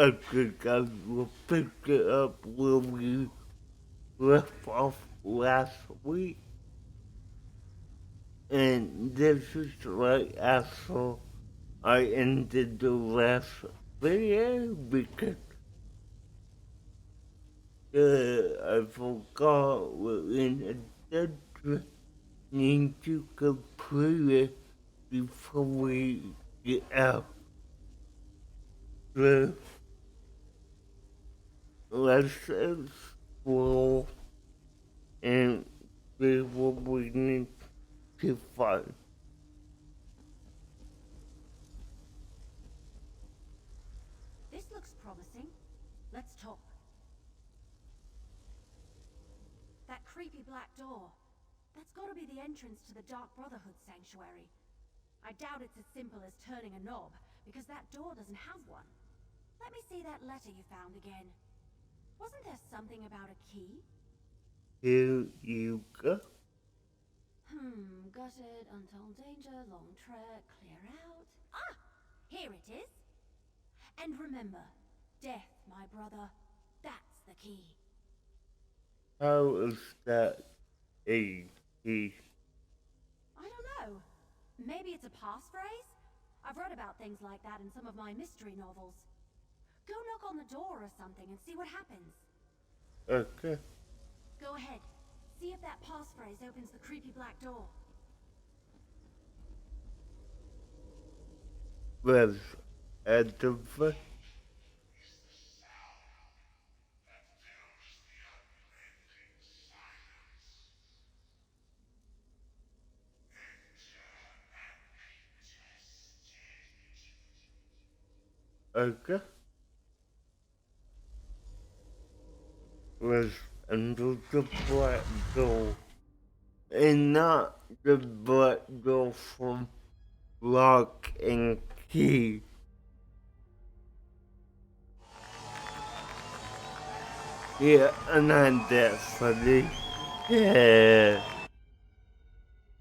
I think I will pick it up where we left off last week. And this is right after I ended the last video because I forgot we're in a dead need to complete it before we get out. So let's explore and see what we need to find. This looks promising. Let's talk. That creepy black door. That's gotta be the entrance to the Dark Brotherhood sanctuary. I doubt it's as simple as turning a knob, because that door doesn't have one. Let me see that letter you found again. Wasn't there something about a key? Here you go. Gutted, untold danger, long trek, clear out. Ah! Here it is. And remember, death, my brother, that's the key. How is that a key? I don't know. Maybe it's a passphrase? I've read about things like that in some of my mystery novels. Go knock on the door or something and see what happens. Okay. Go ahead. See if that passphrase opens the creepy black door. Let's add the first. Okay. Let's enter the black door. And not the black door from Lock and Key. Yeah, and I'm that funny. Yeah.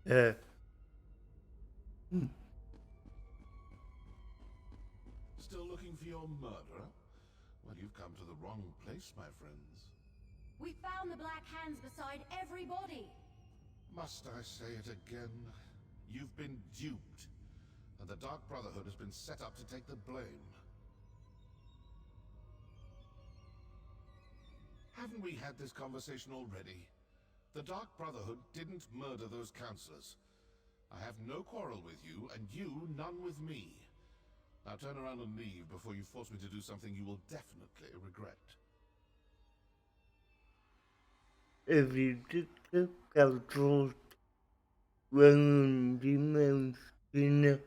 Yeah. Still looking for your murderer? Well, you've come to the wrong place, my friends. We found the black hands beside every body. Must I say it again? You've been duped, and the Dark Brotherhood has been set up to take the blame. Haven't we had this conversation already? The Dark Brotherhood didn't murder those counselors. I have no quarrel with you, and you none with me. Now turn around and leave before you force me to do something you will definitely regret. If you did the controls when demons, you know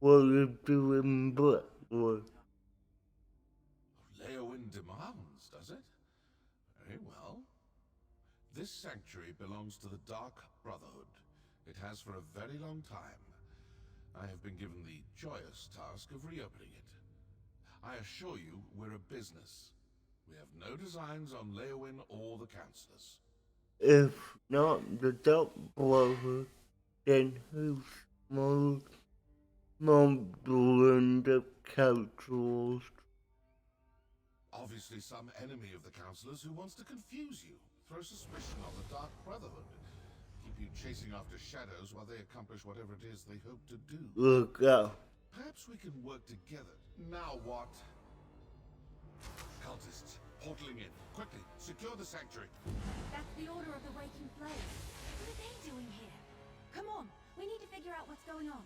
what you're doing, but what? Leowin demands, does it? Very well. This sanctuary belongs to the Dark Brotherhood. It has for a very long time. I have been given the joyous task of reopening it. I assure you, we're a business. We have no designs on Leowin or the counselors. If not the top blower, then who's more doing the controls? Obviously some enemy of the counselors who wants to confuse you, throw suspicion on the Dark Brotherhood, keep you chasing after shadows while they accomplish whatever it is they hope to do. Look out. Perhaps we can work together. Now what? Cultists, portaling in. Quickly, secure the sanctuary. That's the Order of the Waking Flame. What are they doing here? Come on, we need to figure out what's going on.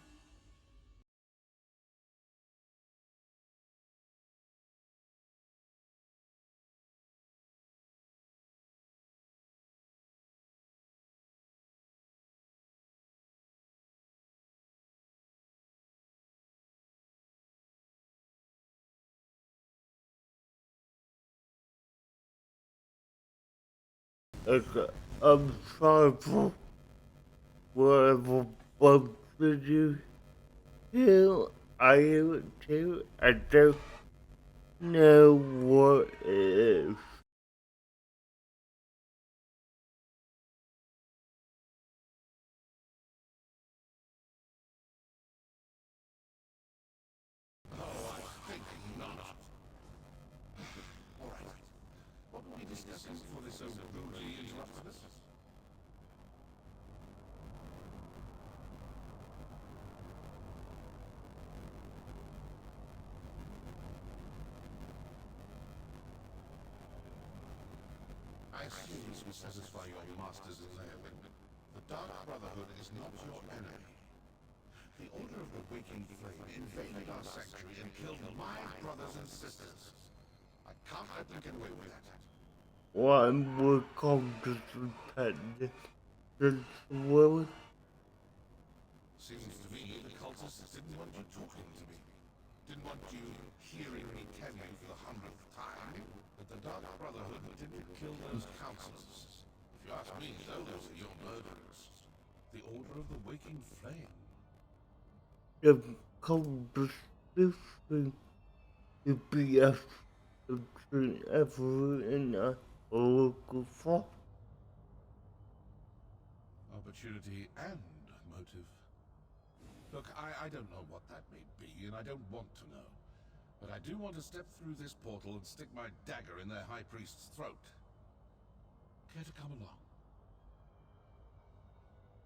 Okay, I'm sorry for whatever bugs you feel. I am too. I don't know what it is. Oh, I think not. discussing before they so rudely interrupted us? I assume this will satisfy your masters in their end. The Dark Brotherhood is not your enemy. The Order of the Waking Flame invaded our sanctuary and killed my brothers and sisters. I can't let them get away with that. One more complicated than well. Seems to me the cultists didn't want you talking to me. Didn't want you hearing me tell you for the 100th time that the Dark Brotherhood didn't kill those counselors. If you ask me, those are your murderers. The Order of the Waking Flame. The conversation to be a between everyone in a local for. Opportunity and motive. Look, I don't know what that may be, and I don't want to know. But I do want to step through this portal and stick my dagger in their high priest's throat. Care to come along?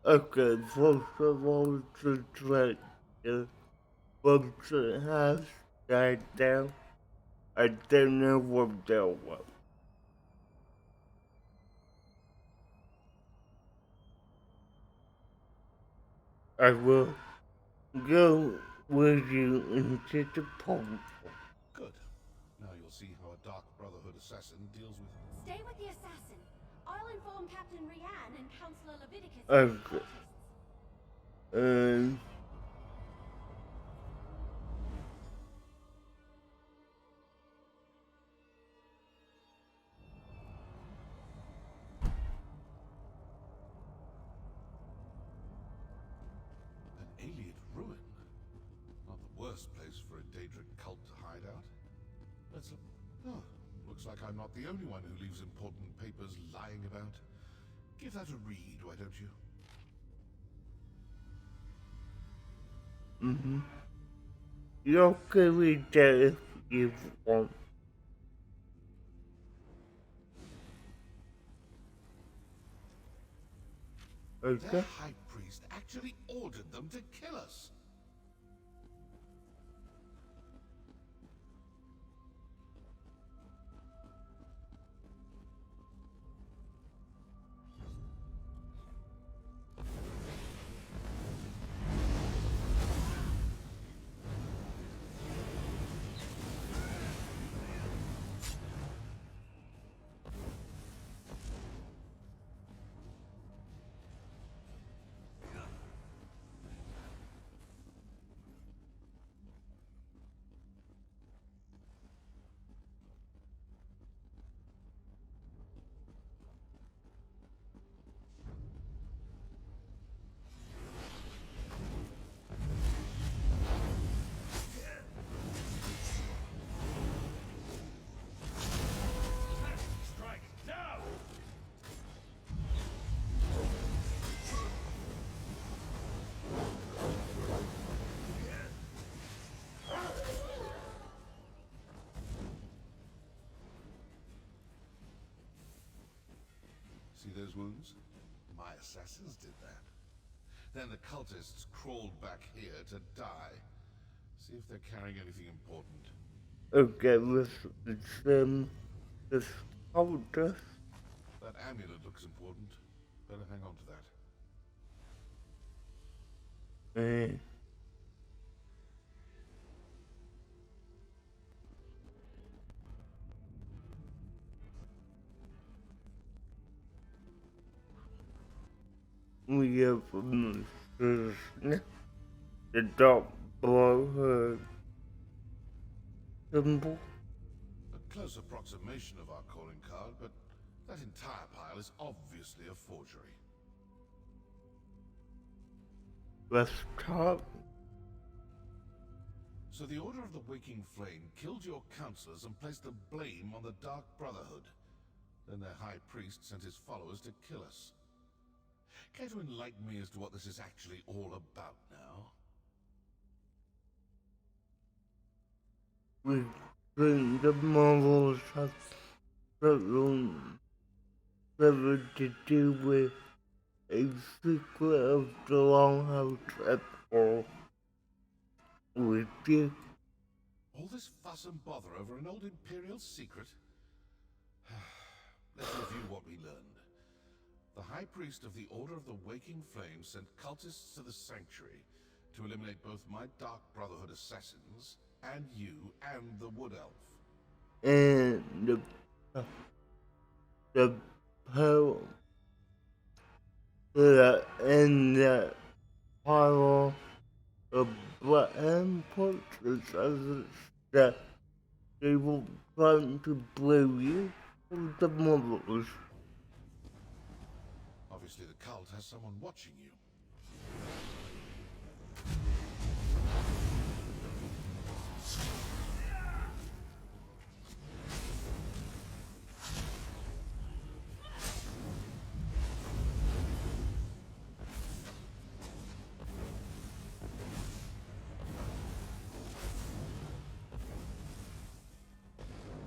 Okay, first of all, to director, once it has died down, I don't know what that was. I will go with you into the portal. Good. Now you'll see how a Dark Brotherhood assassin deals with... Stay with the assassin. I'll inform Captain Rianne and Councillor Leviticus of the Okay. cultists. An alien ruin. Not the worst place for a Daedric cult to hide out. Let's look. Oh, looks like I'm not the only one who leaves important papers lying about. Give that a read, why don't you? You can read that if you want. Okay. Their high priest actually ordered them to kill us. See those wounds? My assassins did that. Then the cultists crawled back here to die. See if they're carrying anything important. Okay, this holder. That amulet looks important. Better hang on to that. We have the Dark Brotherhood symbol. A close approximation of our calling card, but that entire pile is obviously a forgery. Let's talk. So the Order of the Waking Flame killed your counselors and placed the blame on the Dark Brotherhood. Then their high priest sent his followers to kill us. Care to enlighten me as to what this is actually all about now? We bring the marvels of something to do with a secret of the Longhouse at all with you. All this fuss and bother over an old Imperial secret? Let's review what we learned. The High Priest of the Order of the Waking Flame sent cultists to the Sanctuary to eliminate both my Dark Brotherhood assassins and you and the Wood Elf. And the power and the power of Black Forces that they were trying to blame you for the models. Obviously the cult has someone watching you.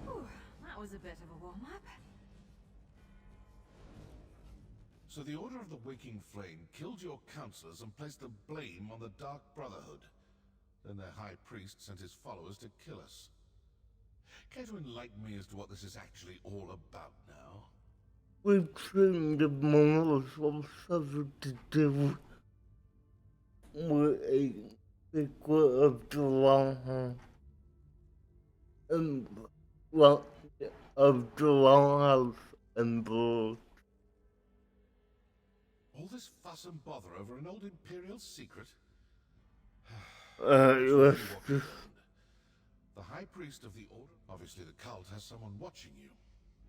Whew, that was a bit of a warm-up. So the Order of the Waking Flame killed your counselors and placed the blame on the Dark Brotherhood. Then their High Priest sent his followers to kill us. Care to enlighten me as to what this is actually all about now? We've trained the models of something to do with a secret of the Longhouse. Well, of the Longhouse and Blood. All this fuss and bother over an old Imperial secret? It Let's was review what we just learned. The High Priest of the Order... Obviously the cult has someone watching you.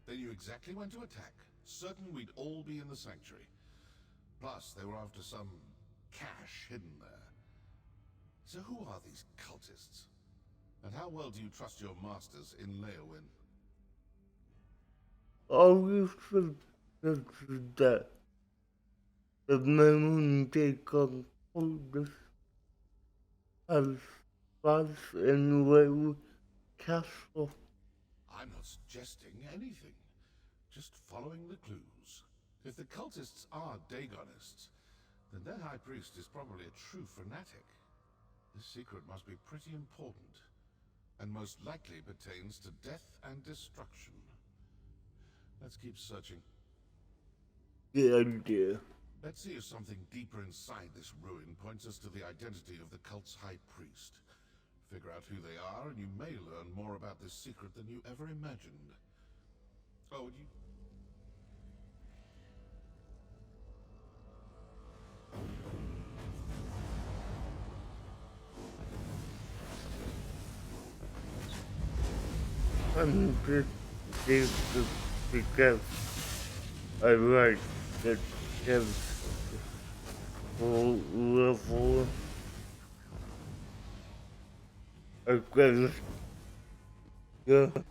They knew exactly when to attack, certain we'd all be in the Sanctuary. Plus, they were after some cache hidden there. So who are these cultists? And how well do you trust your masters in Leowin? obviously that the moment they conclude as fast and very castle. I'm not suggesting anything. Just following the clues. If the cultists are Dagonists, then their High Priest is probably a true fanatic. This secret must be pretty important, and most likely pertains to death and destruction. Let's keep searching. Good idea. Let's see if something deeper inside this ruin points us to the identity of the cult's High Priest. Figure out who they are, and you may learn more about this secret than you ever imagined. Oh, and you... I'm just because I like the kids full level against the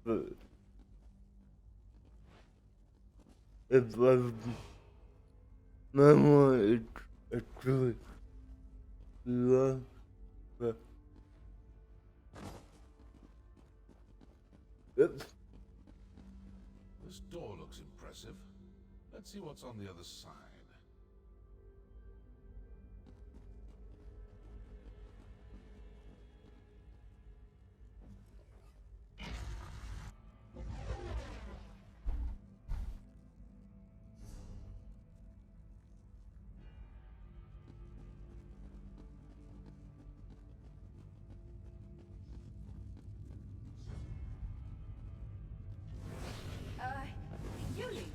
but if I remember it's actually love, but it's This door looks impressive. Let's see what's on the other side. You lead.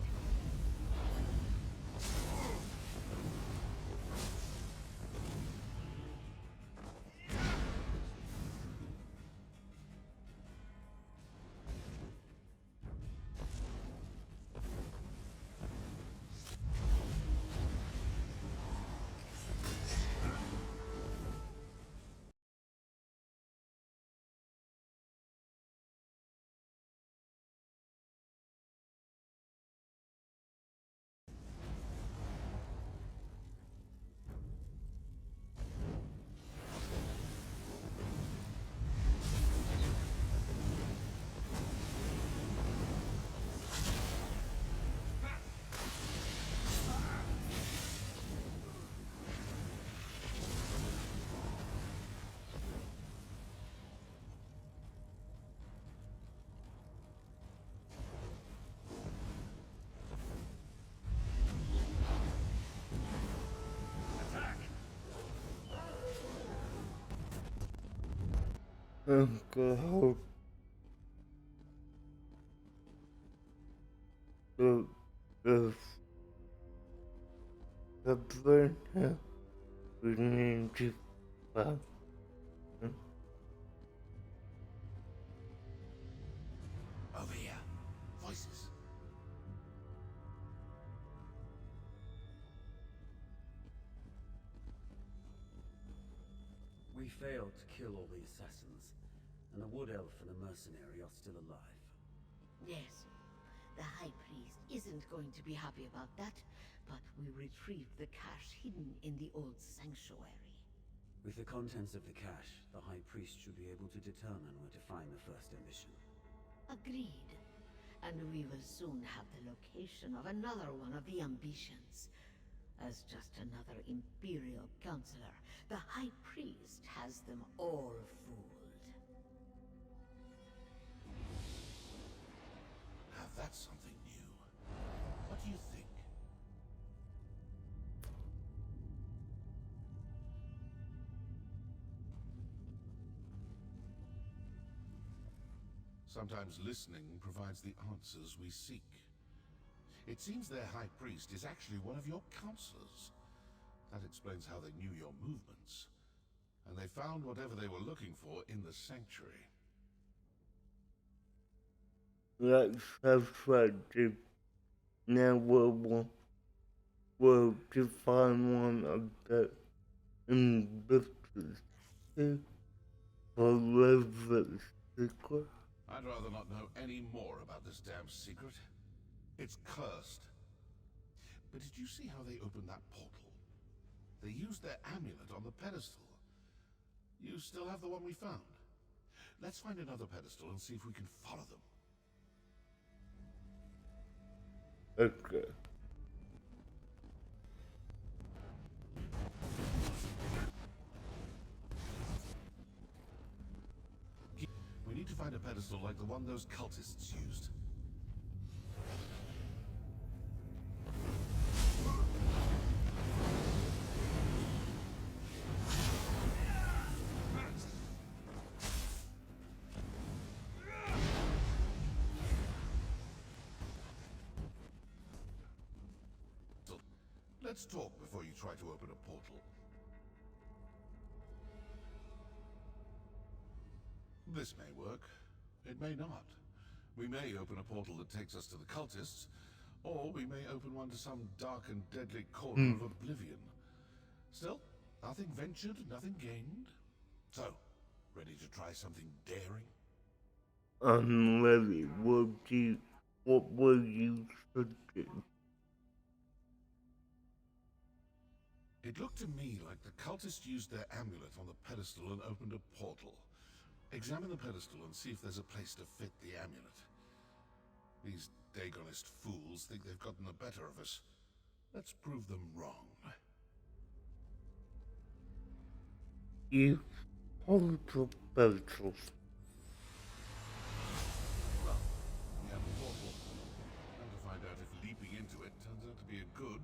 Uncle, the, the, the burner we need to find. Over here. Voices. We failed to kill all the assassins, and the Wood Elf and the mercenary are still alive. Yes. The High Priest isn't going to be happy about that, but we retrieved the cache hidden in the old sanctuary. With the contents of the cache, the High Priest should be able to determine where to find the first ambition. Agreed. And we will soon have the location of another one of the ambitions. As just another Imperial counselor, the High Priest has them all fooled. Now that's something new. What do you think? Sometimes listening provides the answers we seek. It seems their high priest is actually one of your counselors. That explains how they knew your movements. And they found whatever they were looking for in the sanctuary. Let's have fun. Now we'll to find one of the ambitions to deliver the secret. I'd rather not know any more about this damn secret. It's cursed. But did you see how they opened that portal? They used their amulet on the pedestal. You still have the one we found. Let's find another pedestal and see if we can follow them. Okay. We need to find a pedestal like the one those cultists used. Let's talk before you try to open a portal. This may work. It may not. We may open a portal that takes us to the cultists, or we may open one to some dark and deadly corner of oblivion. Still, nothing ventured, nothing gained. So, ready to try something daring? I'm ready. What were you thinking? It looked to me like the cultists used their amulet on the pedestal and opened a portal. Examine the pedestal and see if there's a place to fit the amulet. These Dagonist fools think they've gotten the better of us. Let's prove them wrong. You hold the pedestal. Well, we have a portal. Time to find out if leaping into it turns out to be a good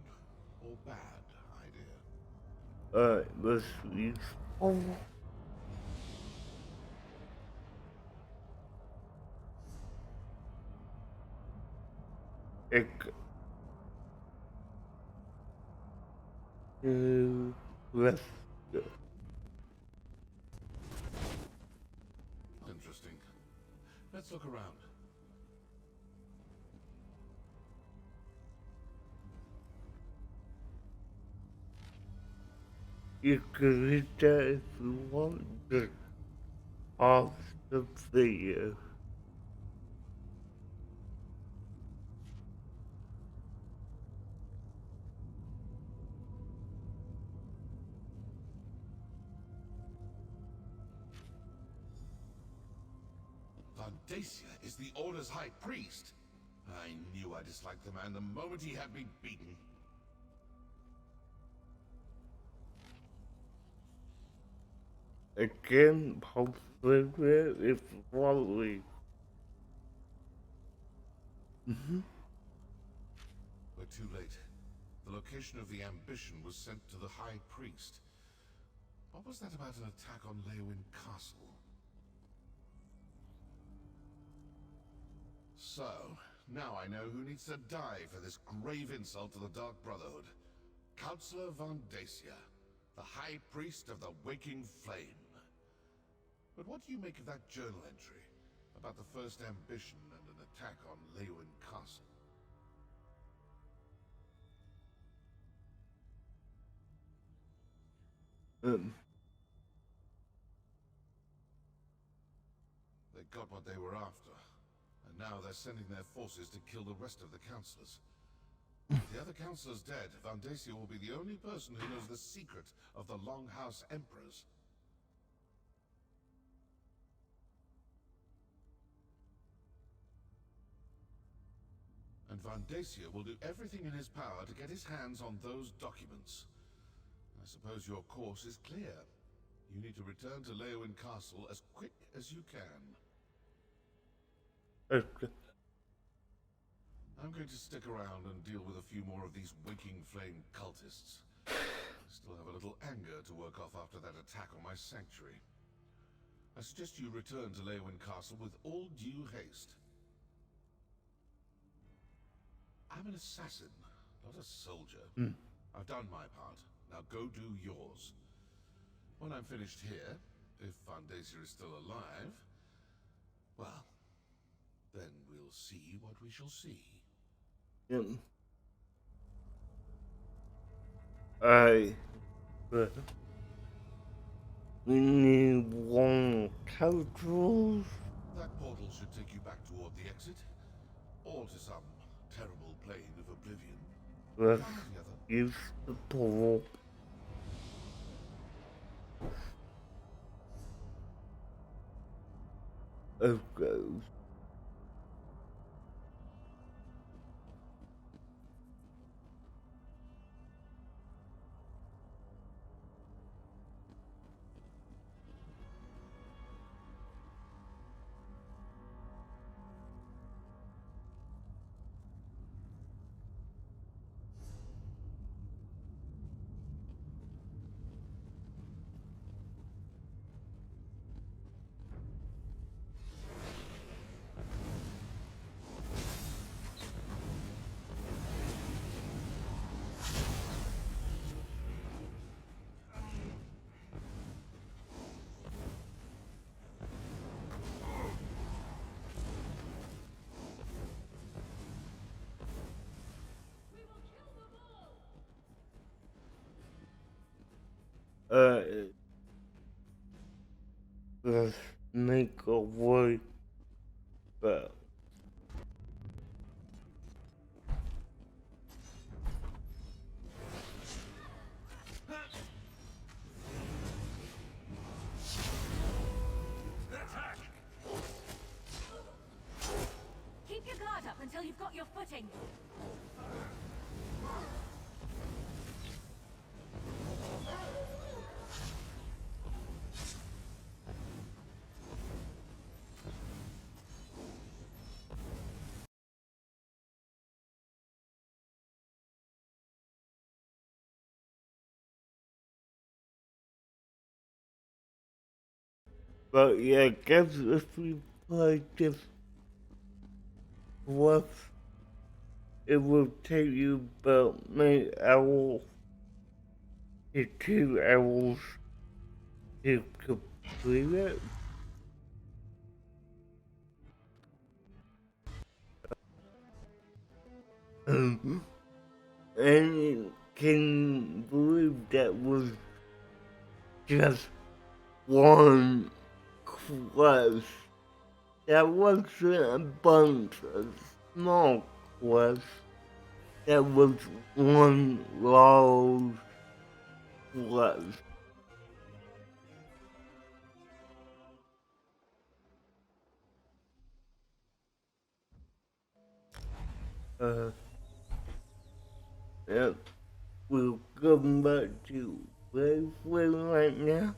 or bad idea. Let's use. Oh. Let's go. Interesting. Let's look around. You can read that if you want to pause the video. Dacia is the Order's High Priest. I knew I disliked the man the moment he had me beaten. Again, pause the video if you want to. We're too late. The location of the ambition was sent to the High Priest. What was that about an attack on Leowin Castle? So, now I know who needs to die for this grave insult to the Dark Brotherhood. Counselor Von Dacia, the High Priest of the Waking Flame. But what do you make of that journal entry about the first ambition and an attack on Leeuwin Castle? They got what they were after, and now they're sending their forces to kill the rest of the councillors. With the other councillors dead, Von Dacia will be the only person who knows the secret of the Longhouse Emperors. And Von Dacia will do everything in his power to get his hands on those documents. I suppose your course is clear. You need to return to Leeuwin Castle as quick as you can. Okay. I'm going to stick around and deal with a few more of these Waking Flame cultists. I still have a little anger to work off after that attack on my sanctuary. I suggest you return to Leeuwin Castle with all due haste. I'm an assassin, not a soldier. I've done my part. Now go do yours. When I'm finished here, if Von Dacia is still alive, well, then we'll see what we shall see. We need one controls. That portal should take you back toward the exit, or to some terrible plane of oblivion. Let's Down the other. use the portal. Okay. Let's make a way back. Keep your guard up until you've got your footing. But yeah, I guess if we play this once, it will take you about maybe hour to 2 hours to complete it. And can believe that was just one quest. That wasn't a bunch of small quests. That was one large quest. Yep. We'll come back to Waveland right now.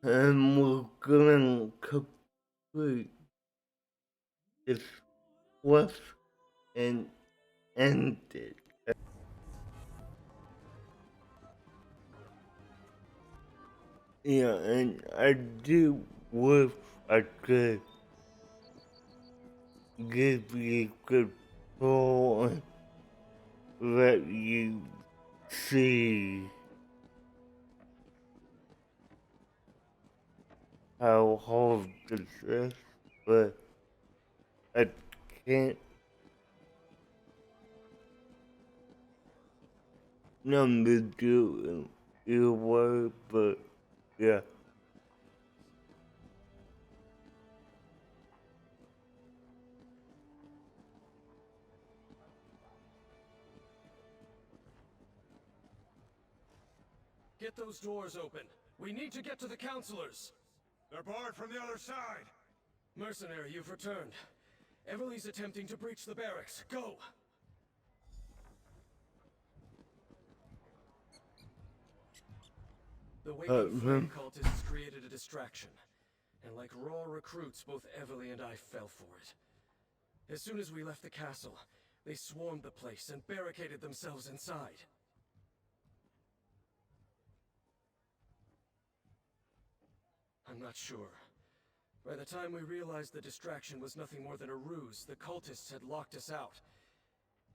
And we're gonna complete this quest and end it. Yeah, and I do wish I could give you control and let you see how hard this is, but I can't number do your word, but yeah. Get those doors open. We need to get to the counselors. They're barred from the other side. Mercenary, you've returned. Everly's attempting to breach the barracks. Go! The Waking Flame cultists created a distraction. And like raw recruits, both Everly and I fell for it. As soon as we left the castle, they swarmed the place and barricaded themselves inside. I'm not sure. By the time we realized the distraction was nothing more than a ruse, the cultists had locked us out.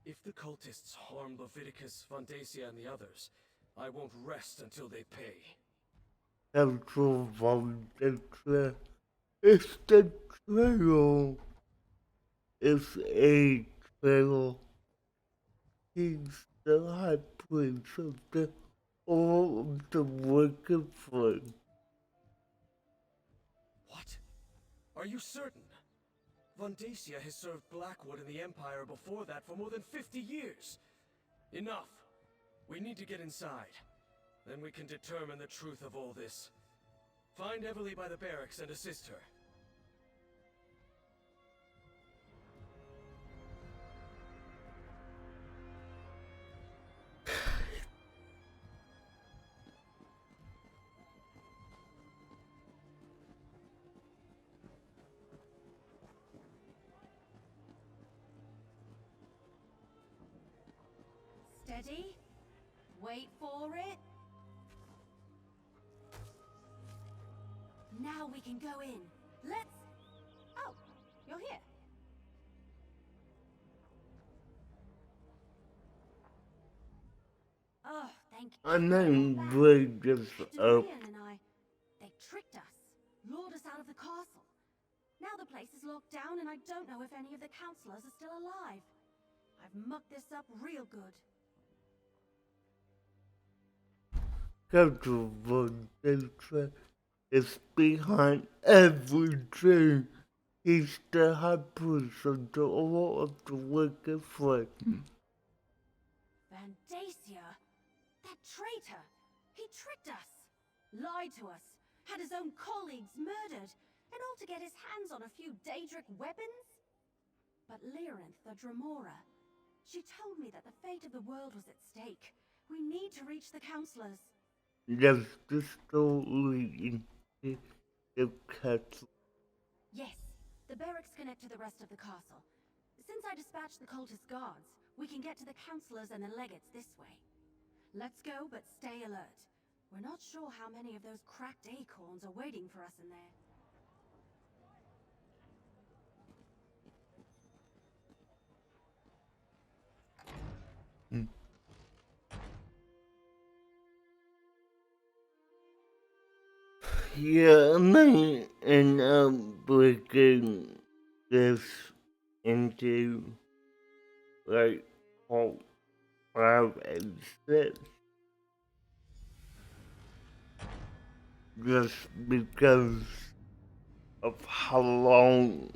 If the cultists harm Leviticus, Vondacia, and the others, I won't rest until they pay. Central Vondacia is the trail. It's a trail. He's the high priest of the all of the wicked flame. What? Are you certain? Vondacia has served Blackwood and the Empire before that for more than 50 years. Enough. We need to get inside. Then we can determine the truth of all this. Find Everly by the barracks and assist her. Steady. Wait for it. Now we can go in. Let's... Oh, you're here. Oh, thank you. And then break this up. Dorian and I, they tricked us, lured us out of the castle. Now the place is locked down and I don't know if any of the counselors are still alive. I've mucked this up real good. Central Vondacia is behind everything. He's the high priest of the all of the wicked flame. Vondacia? That traitor! He tricked us, lied to us, had his own colleagues murdered, and all to get his hands on a few Daedric weapons? But Lyrinth, the Dremora, she told me that the fate of the world was at stake. We need to reach the counselors. Does the story in the castle? Yes, the barracks connect to the rest of the castle. Since I dispatched the cultist guards, we can get to the counselors and the legates this way. Let's go, but stay alert. We're not sure how many of those cracked acorns are waiting for us in there. Yeah, I may end up breaking this into like part 5 and 6 just because of how long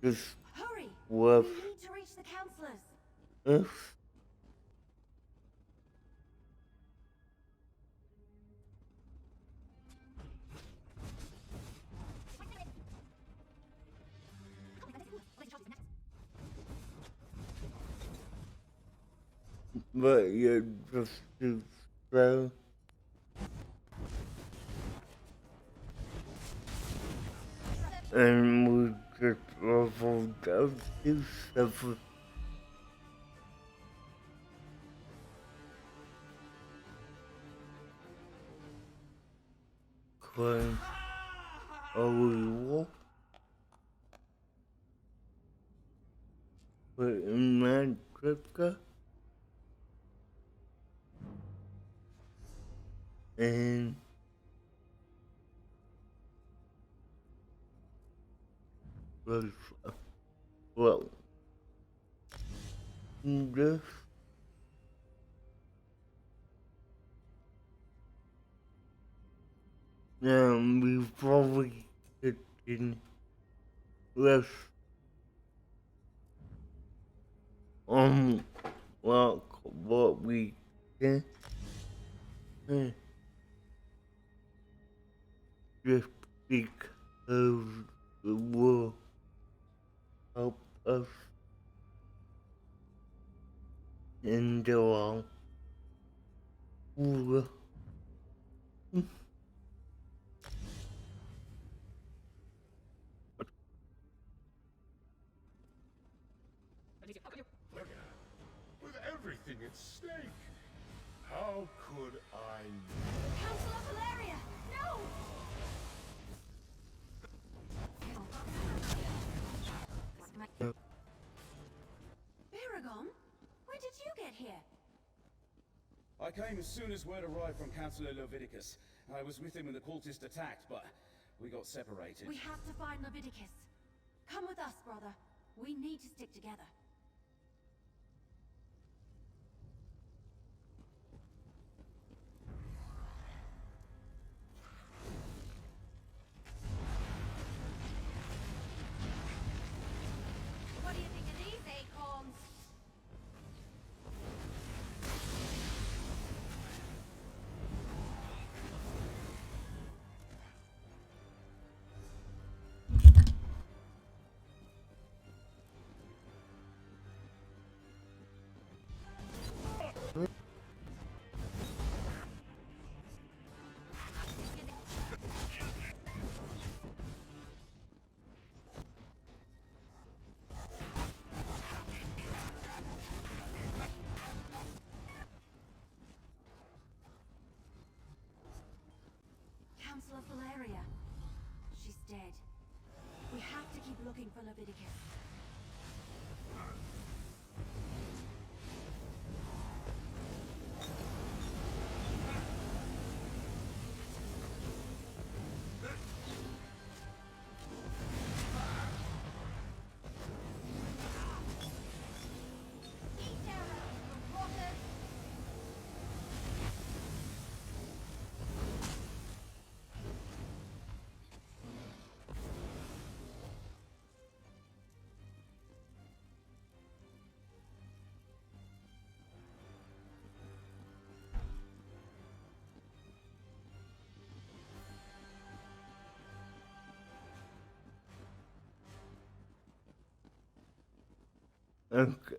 this Hurry! was. We need to reach the counselors. If but yeah, just to say, and we just leveled up to 7. Claim a reward. put in my crypto. And was well, this before we continue, let's walk what we can. Just because it will help us in the long run. With everything at stake, how could I? Council of Valeria! No! Baragon? When did you get here? I came as soon as word arrived from Councillor Leviticus. I was with him when the cultists attacked, but we got separated. We have to find Leviticus. Come with us, brother. We need to stick together. What do you think of these acorns? Council of Valeria. She's dead. We have to keep looking for Leviticus. Eat arrows, you rotters! Okay.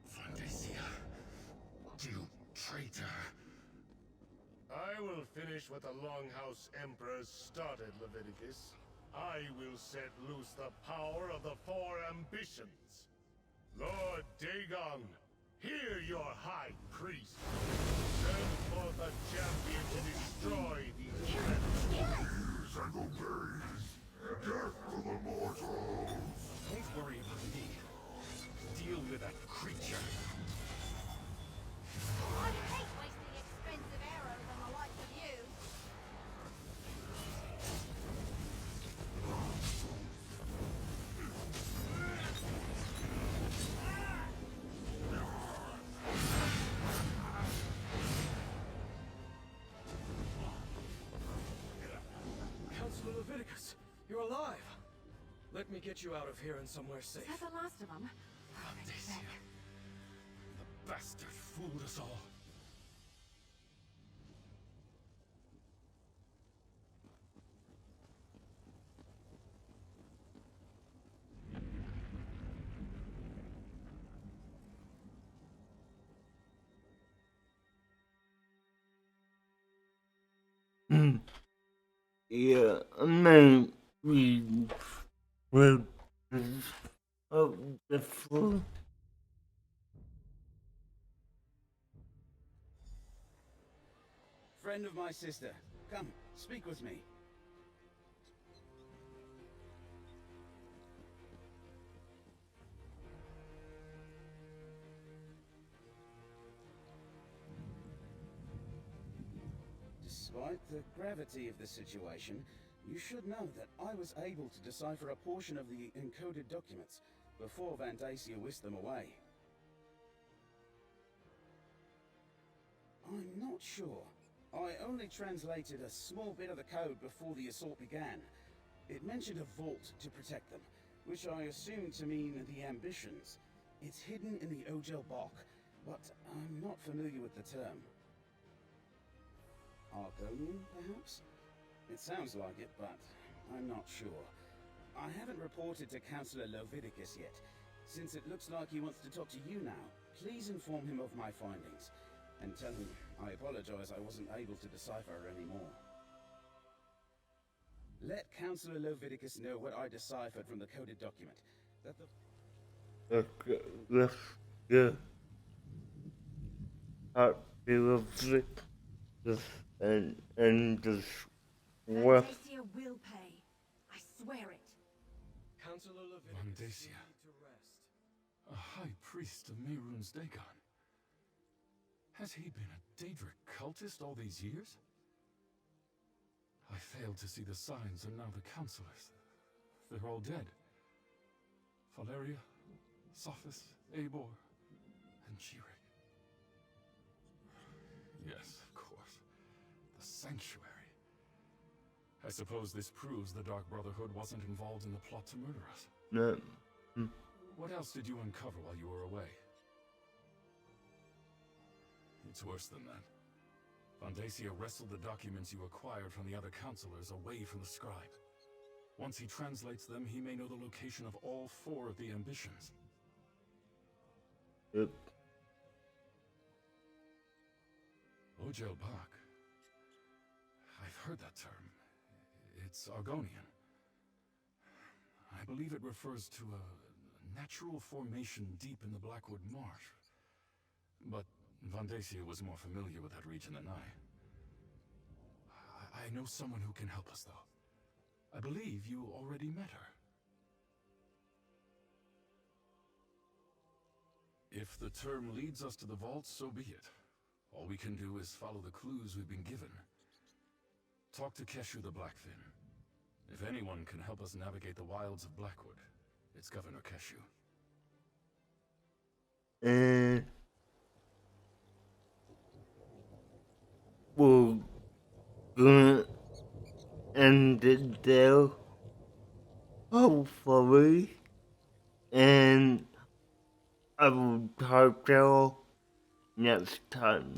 Fantasia, you traitor! I will finish what the Longhouse Emperor started, Leviticus. I will set loose the power of the four ambitions. Lord Dagon, hear your high priest. Send forth a champion to destroy these rebels. And obeys. Death to the mortals. Don't worry about me. Deal with that creature. I hate wasting expensive arrows on the likes of you. Councillor Leviticus, you're alive. Let me get you out of here and somewhere safe. Is that the last of them? Fantasia. The bastard fooled us all. Yeah, I mean, we will of the food. Friend of my sister. Come, speak with me. Despite the gravity of the situation, you should know that I was able to decipher a portion of the encoded documents before Vandacia whisked them away. I'm not sure. I only translated a small bit of the code before the assault began. It mentioned a vault to protect them, which I assumed to mean the ambitions. It's hidden in the Ojel Bok, but I'm not familiar with the term. Argonian, perhaps? It sounds like it, but I'm not sure. I haven't reported to Councillor Lovidicus yet. Since it looks like he wants to talk to you now, please inform him of my findings. And tell him I apologize I wasn't able to decipher anymore. Let Councillor Lovidicus know what I deciphered from the coded document. That the... Okay, let's go. Happy lovely. And just what? Vandacia will pay. I swear it. Councillor Leviticus, Vandacia. you need to rest. A high priest of Mehrunes Dagon. Has he been a Daedric cultist all these years? I failed to see the signs, and now the counselors. They're all dead. Valeria, Sophis, Eivor, and Jirik. Yes, of course. The Sanctuary. I suppose this proves the Dark Brotherhood wasn't involved in the plot to murder us. No. What else did you uncover while you were away? It's worse than that. Vandacia wrestled the documents you acquired from the other counselors away from the scribe. Once he translates them, he may know the location of all 4 of the ambitions. Yep. Ojel Bak. I've heard that term. It's Argonian. I believe it refers to a natural formation deep in the Blackwood Marsh. But Vandacia was more familiar with that region than I know someone who can help us, though. I believe you already met her. If the term leads us to the vault, so be it. All we can do is follow the clues we've been given. Talk to Keshu the Blackfin. If anyone can help us navigate the wilds of Blackwood, it's Governor Keshu. We're gonna end it there, hopefully, and I will talk to you next time.